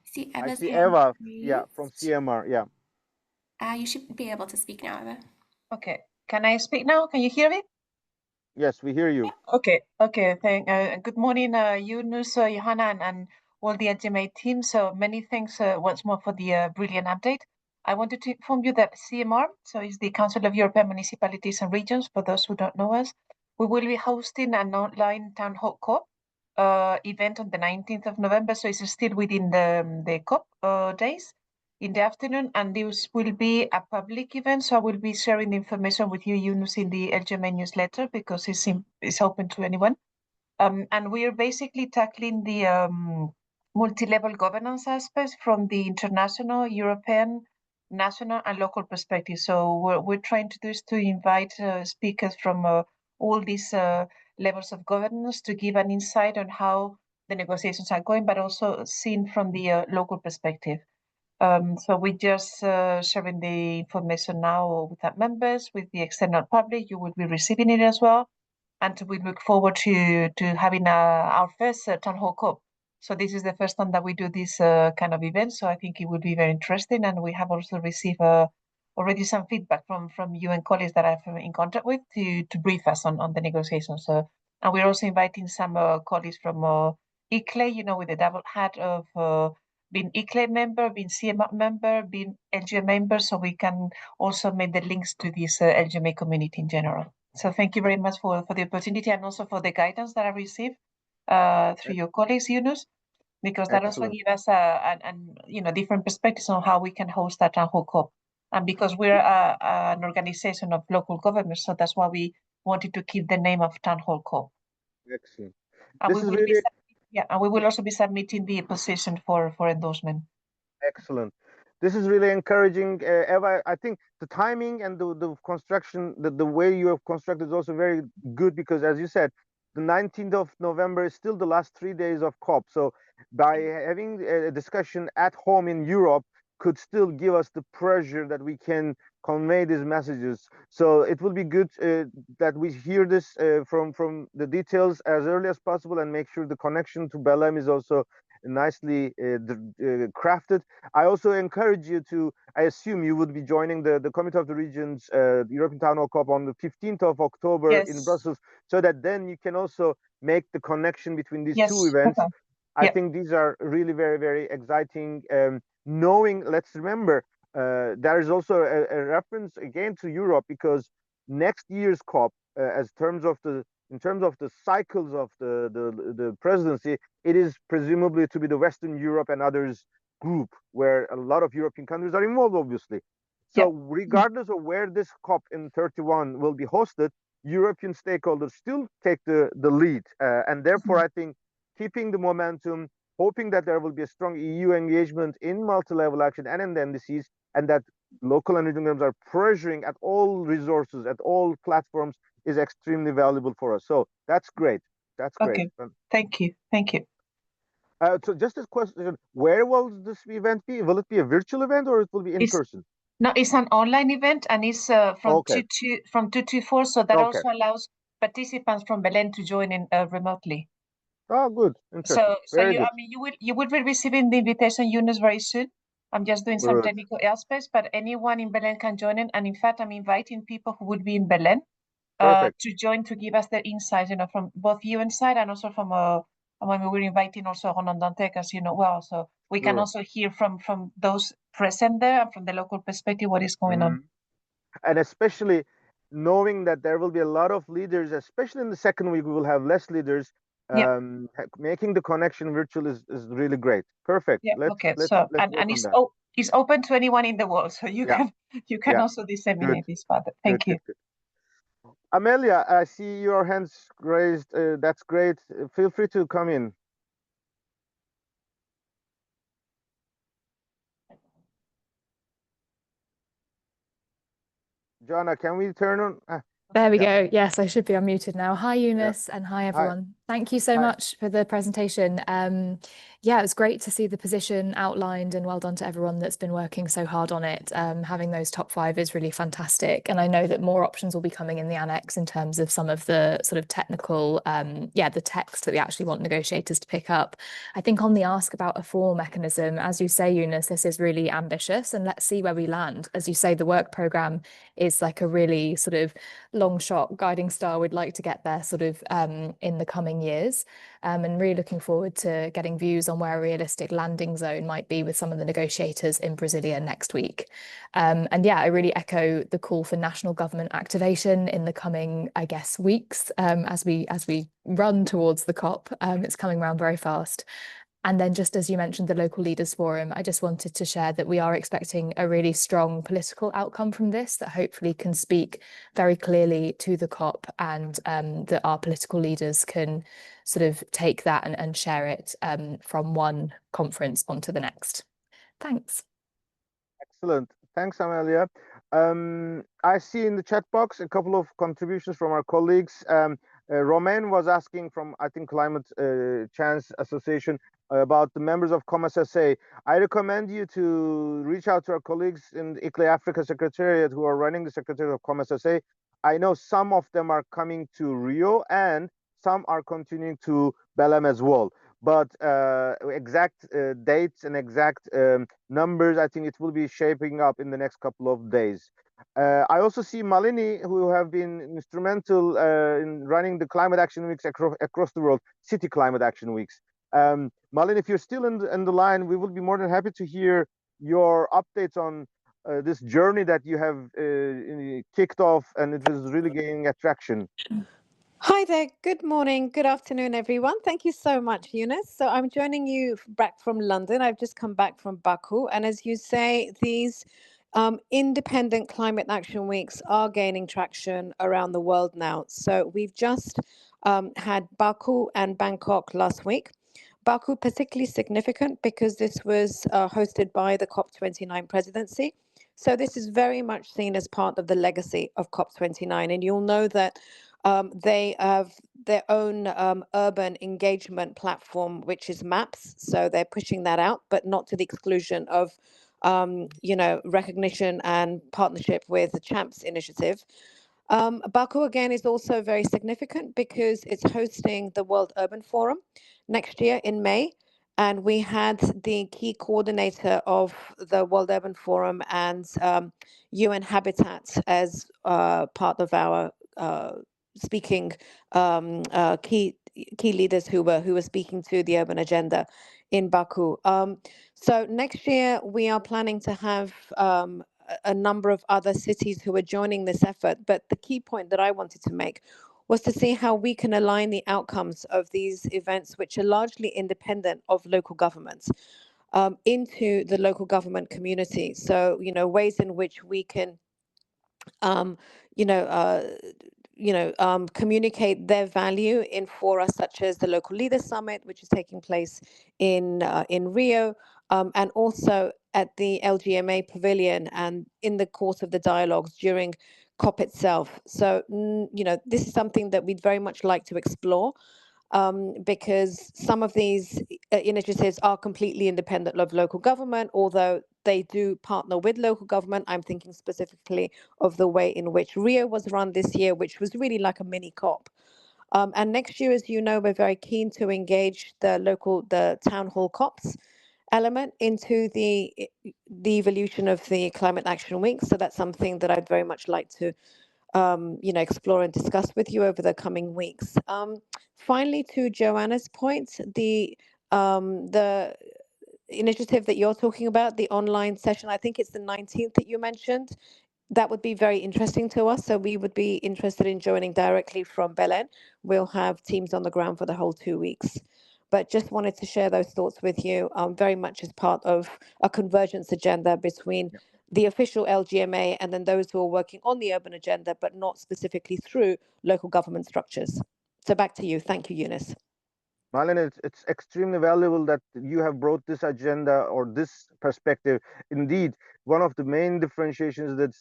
B: See
A: I
B: Eva's
A: see
B: hand
A: Eva,
B: raised.
A: yeah, from CMR, yeah.
B: You should be able to speak now, Eva.
C: Okay, can I speak now? Can you hear me?
A: Yes, we hear you.
C: Okay, good morning, Yunus, Johanna, and all the LGMA team. So many thanks once more for the brilliant update. I wanted to inform you that CMR, so it's the Council of European Municipalities and Regions, for those who don't know us, we will be hosting an online town hall COP event on the 19th of November. So it's still within the COP days in the afternoon, and this will be a public event. So I will be sharing the information with you, Yunus, in the LGMA newsletter, because it's open to anyone. And we are basically tackling the multi-level governance aspects from the international, European, national, and local perspective. So we're trying to do is to invite speakers from all these levels of governance to give an insight on how the negotiations are going, but also seen from the local perspective. So we just sharing the information now with our members, with the external public. You will be receiving it as well, and we look forward to having our first town hall COP. So this is the first time that we do this kind of event. So I think it will be very interesting, and we have also received already some feedback from you and colleagues that I'm in contact with to brief us on the negotiations. So, and we're also inviting some colleagues from ICLE, you know, with the double hat of being ICLE member, being CMA member, being LGMA member, so we can also make the links to this LGMA community in general. So thank you very much for the opportunity, and also for the guidance that I received through your colleagues, Yunus, because that also
A: Excellent.
C: give us different perspectives on how we can host that town hall COP. And because we're an organization of local governments, so that's why we wanted to keep the name of town hall COP.
A: Excellent.
C: And
A: This is really
C: and we will also be submitting the position for endorsement.
A: excellent. This is really encouraging, Eva. I think the timing and the construction, the way you have constructed is also very good, because, as you said, the 19th of November is still the last 3 days of COP. So by having a discussion at home in Europe, could still give us the pressure that we can convey these messages. So it will be good that we hear this from the details as early as possible, and make sure the connection to Belém is also nicely crafted. I also encourage you to, I assume you would be joining the Committee of the Regions European Town Hall COP on the 15th of October in
C: Yes.
A: Brussels, so that then you can also make the connection between these two
C: Yes.
A: events. I
C: Yeah.
A: think these are really very, very exciting. Knowing, let's remember, there is also a reference again to Europe, because next year's COP, in terms of the cycles of the presidency, it is presumably to be the Western Europe and others group, where a lot of European countries are involved, obviously.
C: Yeah.
A: So regardless of where this COP in 31 will be hosted, European stakeholders still take the lead, and therefore I think keeping the momentum, hoping that there will be a strong EU engagement in multi-level action and in the NDCs, and that local and regional governments are pressuring at all resources, at all platforms, is extremely valuable for us. So that's great. That's great.
C: Okay. Thank you. Thank you.
A: So just a question, where will this event be? Will it be a virtual event, or it will be in person?
C: No, it's an online event, and it's from
A: Okay.
C: 2 to 4, so that
A: Okay.
C: also allows participants from Belém to join in remotely.
A: Oh, good. Interesting.
C: So
A: Very
C: you,
A: good.
C: I mean, you will be receiving the invitation, Eunice, very soon. I'm just doing some
A: Good.
C: technical aspects, but anyone in Belém can join in. And in fact, I'm inviting people who would be in Belém
A: Perfect.
C: to join, to give us their insights, from both UN side and also from when we were inviting also Ronan Dantec, as you know well. So we can
A: Sure.
C: also hear from those present there and from the local perspective what is going on.
A: And especially knowing that there will be a lot of leaders, especially in the second week, we will have less leaders.
C: Yeah.
A: Making the connection virtual is really great. Perfect.
C: Yeah.
A: Let's
C: Okay.
A: let's
C: So
A: let's work on that.
C: it's open to anyone in the world, so you
A: Yeah.
C: can
A: Yeah.
C: also
A: Good.
C: disseminate this further.
A: Good.
C: Thank you.
A: Good. Amelia, I see your hands raised. That's great. Feel free to come in. Jana, can we turn on?
D: There we
A: Yeah.
D: go. Yes, I should be unmuted now. Hi,
A: Yeah.
D: Eunice, and hi,
A: Hi.
D: everyone. Thank you so
A: Hi.
D: much for the presentation. Yeah, it was great to see the position outlined, and well done to everyone that's been working so hard on it. Having those top 5 is really fantastic. And I know that more options will be coming in the annex in terms of some of the sort of technical, the text that we actually want negotiators to pick up. I think on the ask about a formal mechanism, as you say, Eunice, this is really ambitious, and let's see where we land. As you say, the work programme is like a really sort of long shot guiding star. We'd like to get there sort of in the coming years, and really looking forward to getting views on where a realistic landing zone might be with some of the negotiators in Brasilia next week. And yeah, I really echo the call for national government activation in the coming, I guess, weeks as we run towards the COP. It's coming around very fast. And then just as you mentioned, the local leaders forum, I just wanted to share that we are expecting a really strong political outcome from this that hopefully can speak very clearly to the COP, and that our political leaders can sort of take that and share it from one conference onto the next. Thanks.
A: Excellent. Thanks, Amelia. I see in the chat box a couple of contributions from our colleagues. Romain was asking from, I think, Climate Chance Association about the members of COMSSA. I recommend you to reach out to our colleagues in the ICLE Africa Secretariat who are running the Secretariat of COMSSA. I know some of them are coming to Rio and some are continuing to Belém as well. But exact dates and exact numbers, I think it will be shaping up in the next couple of days. I also see Malini, who have been instrumental in running the climate action weeks across the world, city climate action weeks. Malini, if you're still in the line, we will be more than happy to hear your updates on this journey that you have kicked off, and it was really gaining attraction.
E: Hi there. Good morning. Good afternoon, everyone. Thank you so much, Eunice. So I'm joining you back from London. I've just come back from Baku. And as you say, these independent climate action weeks are gaining traction around the world now. So we've just had Baku and Bangkok last week. Baku particularly significant because this was hosted by the COP29 presidency. So this is very much seen as part of the legacy of COP29. And you'll know that they have their own urban engagement platform, which is MAPS. So they're pushing that out, but not to the exclusion of recognition and partnership with the CHAMPS initiative. Baku again is also very significant because it's hosting the World Urban Forum next year in May. And we had the key coordinator of the World Urban Forum and UN Habitat as part of our speaking key leaders who were speaking to the urban agenda in Baku. So next year we are planning to have a number of other cities who are joining this effort. But the key point that I wanted to make was to see how we can align the outcomes of these events, which are largely independent of local governments, into the local government community. So, ways in which we can, um, you know, uh, communicate their value in fora such as the Local Leaders Summit, which is taking place in Rio, and also at the LGMA Pavilion and in the course of the dialogues during COP itself. So, this is something that we'd very much like to explore, because some of these initiatives are completely independent of local government, although they do partner with local government. I'm thinking specifically of the way in which Rio was run this year, which was really like a mini COP. And next year, as you know, we're very keen to engage the town hall COPs element into the evolution of the Climate Action Week. So that's something that I'd very much like to explore and discuss with you over the coming weeks. Finally, to Joanna's point, the initiative that you're talking about, the online session, I think it's the 19th that you mentioned. That would be very interesting to us. So we would be interested in joining directly from Belen. We'll have teams on the ground for the whole 2 weeks. But just wanted to share those thoughts with you, very much as part of a convergence agenda between the official LGMA and then those who are working on the urban agenda, but not specifically through local government structures. So back to you. Thank you, Eunice.
A: Marlene, it's extremely valuable that you have brought this agenda or this perspective. Indeed, one of the main differentiations that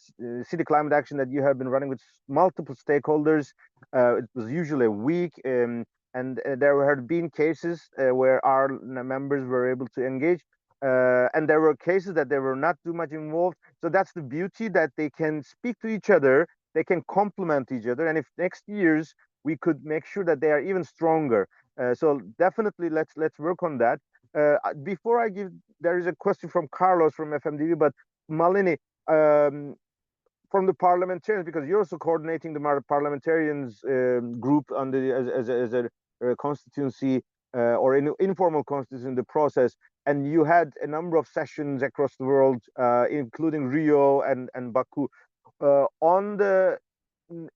A: city climate action that you have been running with multiple stakeholders, it was usually a week, and there had been cases where our members were able to engage, and there were cases that they were not too much involved. So that's the beauty, that they can speak to each other, they can complement each other, and if next year's we could make sure that they are even stronger. So definitely let's work on that. Before I give, there is a question from Carlos from FMDB, but Malini, from the parliamentarians, because you're also coordinating the parliamentarians group on the as a constituency or informal constituency in the process, and you had a number of sessions across the world, including Rio and Baku, on the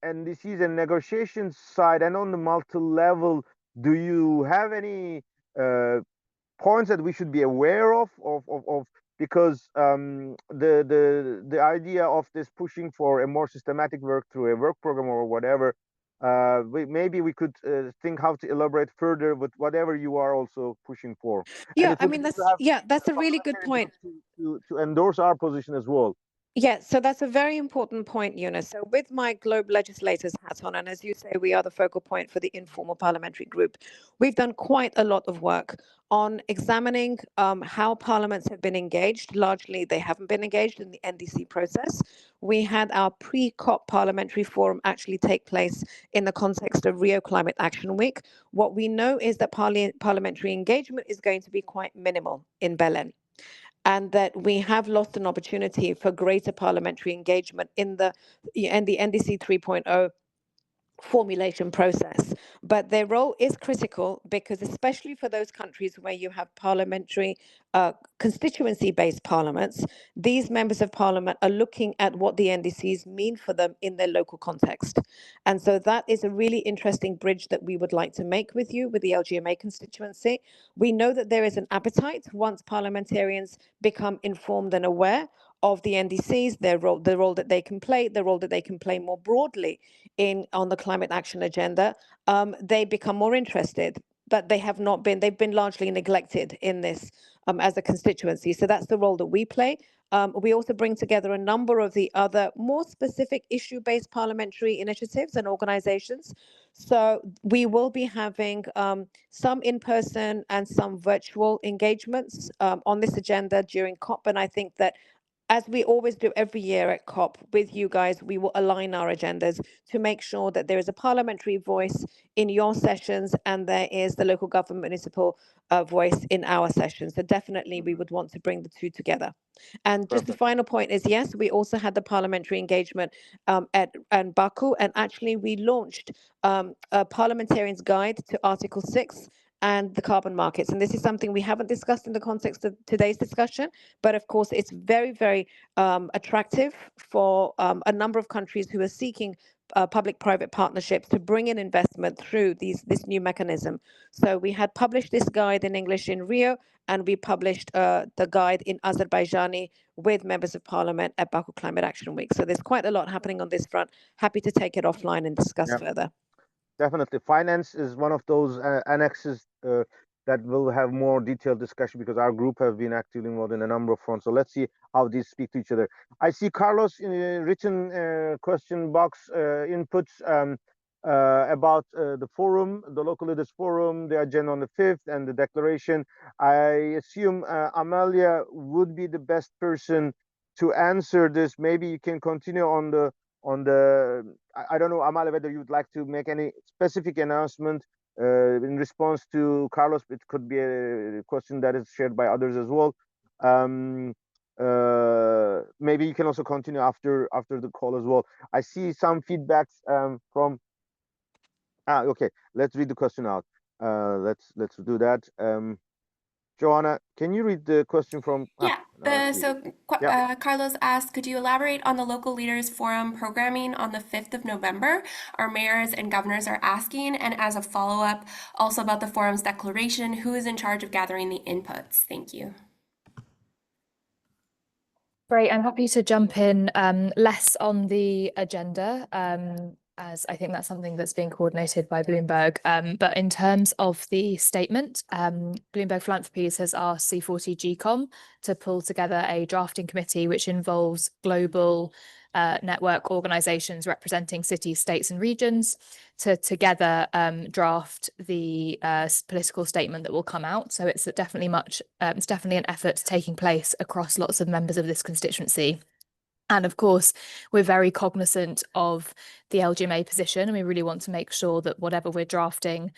A: NDCs and negotiations side and on the multi-level. Do you have any points that we should be aware of because the idea of this pushing for a more systematic work through a work program or whatever, maybe we could think how to elaborate further with whatever you are also pushing for.
E: Yeah, I mean, that's a really good point
A: to endorse our position as well.
E: Yeah, so that's a very important point, Eunice. So with my Globe Legislators hat on, and as you say, we are the focal point for the informal parliamentary group, we've done quite a lot of work on examining how parliaments have been engaged. Largely, they haven't been engaged in the NDC process. We had our pre-COP parliamentary forum actually take place in the context of Rio Climate Action Week. What we know is that parliamentary engagement is going to be quite minimal in Belen, and that we have lost an opportunity for greater parliamentary engagement in the NDC 3.0 formulation process. But their role is critical because, especially for those countries where you have parliamentary constituency-based parliaments, these members of parliament are looking at what the NDCs mean for them in their local context. And so that is a really interesting bridge that we would like to make with you, with the LGMA constituency. We know that there is an appetite once parliamentarians become informed and aware of the NDCs, the role that they can play, the role that they can play more broadly on the climate action agenda, they become more interested. but they've been largely neglected in this as a constituency. So that's the role that we play. We also bring together a number of the other more specific issue-based parliamentary initiatives and organizations. So we will be having some in-person and some virtual engagements on this agenda during COP. And I think that, as we always do every year at COP with you guys, we will align our agendas to make sure that there is a parliamentary voice in your sessions and there is the local government municipal voice in our sessions. So definitely we would want to bring the two together. And just the
A: Perfect.
E: final point is, yes, we also had the parliamentary engagement at Baku, and actually we launched a parliamentarian's guide to Article 6 and the carbon markets. And this is something we haven't discussed in the context of today's discussion, but of course it's very, very attractive for a number of countries who are seeking public-private partnerships to bring in investment through this new mechanism. So we had published this guide in English in Rio, and we published the guide in Azerbaijani with members of parliament at Baku Climate Action Week. So there's quite a lot happening on this front. Happy to take it offline and discuss further.
A: Definitely. Finance is one of those annexes that will have more detailed discussion, because our group have been actively involved in a number of fronts. So let's see how these speak to each other. I see Carlos in a written question box inputs about the forum, the local leaders forum, the agenda on the 5th, and the declaration. I assume Amalia would be the best person to answer this. Maybe you can continue on the I don't know, Amalia, whether you would like to make any specific announcement in response to Carlos. It could be a question that is shared by others as well. Maybe you can also continue after the call as well. I see some feedbacks from. Okay, let's read the question out. Let's do that. Joanna, can you read the question from?
B: Carlos asked, could you elaborate on the local leaders forum programming on the 5th of November? Our mayors and governors are asking, and as a follow-up, also about the forum's declaration, who is in charge of gathering the inputs? Thank you.
D: Great, I'm happy to jump in less on the agenda, as I think that's something that's being coordinated by Bloomberg. But in terms of the statement, Bloomberg Philanthropies has asked C40 GCOM to pull together a drafting committee which involves global network organizations representing cities, states and regions to together draft the political statement that will come out. So it's definitely an effort taking place across lots of members of this constituency. And of course, we're very cognizant of the LGMA position, and we really want to make sure that whatever we're drafting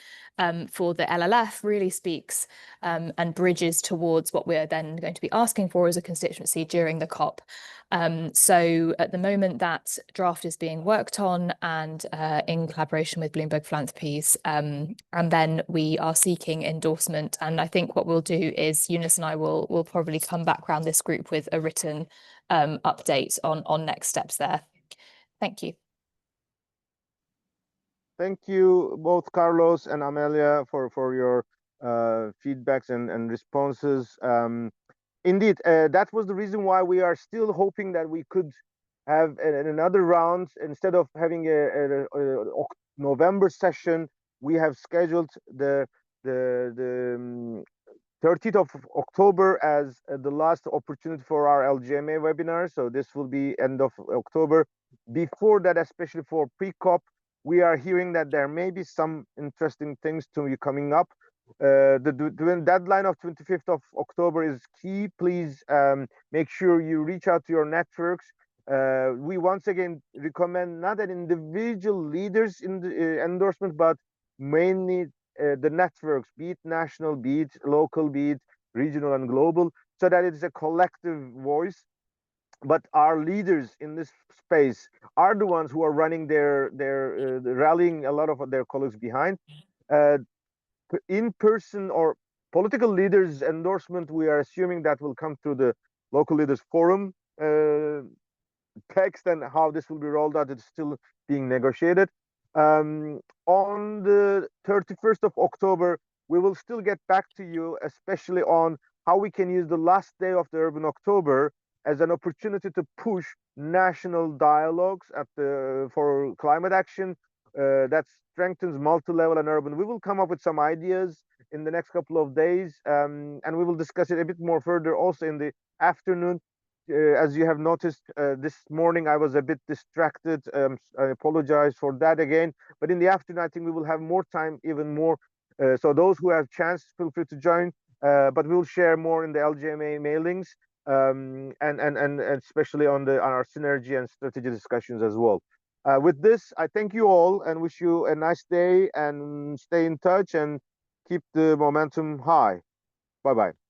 D: for the LLF really speaks and bridges towards what we're then going to be asking for as a constituency during the COP. So at the moment, that draft is being worked on and in collaboration with Bloomberg Philanthropies. And then we are seeking endorsement. And I think what we'll do is Eunice and I will probably come back around this group with a written update on next steps there. Thank you.
A: Thank you both Carlos and Amelia for your feedbacks and responses. Indeed, that was the reason why we are still hoping that we could have another round. Instead of having a November session, we have scheduled the 30th of October as the last opportunity for our LGMA webinar. So this will be end of October. Before that, especially for pre-COP, we are hearing that there may be some interesting things to be coming up. The deadline of 25th of October is key. Please make sure you reach out to your networks. We once again recommend not an individual leaders in the endorsement, but mainly the networks, be it national, be it local, be it regional and global, so that it is a collective voice. But our leaders in this space are the ones who are running their rallying a lot of their colleagues behind. In-person or political leaders endorsement, we are assuming that will come through the local leaders forum text, and how this will be rolled out, it's still being negotiated. On the 31st of October, we will still get back to you, especially on how we can use the last day of the Urban October as an opportunity to push national dialogues for climate action. that strengthens multi-level and urban. We will come up with some ideas in the next couple of days, and we will discuss it a bit more further also in the afternoon. As you have noticed, this morning I was a bit distracted. I apologize for that again. But in the afternoon, I think we will have more time, even more. So those who have chance, feel free to join. But we'll share more in the LGMA mailings, and especially on our synergy and strategy discussions as well. With this, I thank you all and wish you a nice day, and stay in touch and keep the momentum high. Bye bye.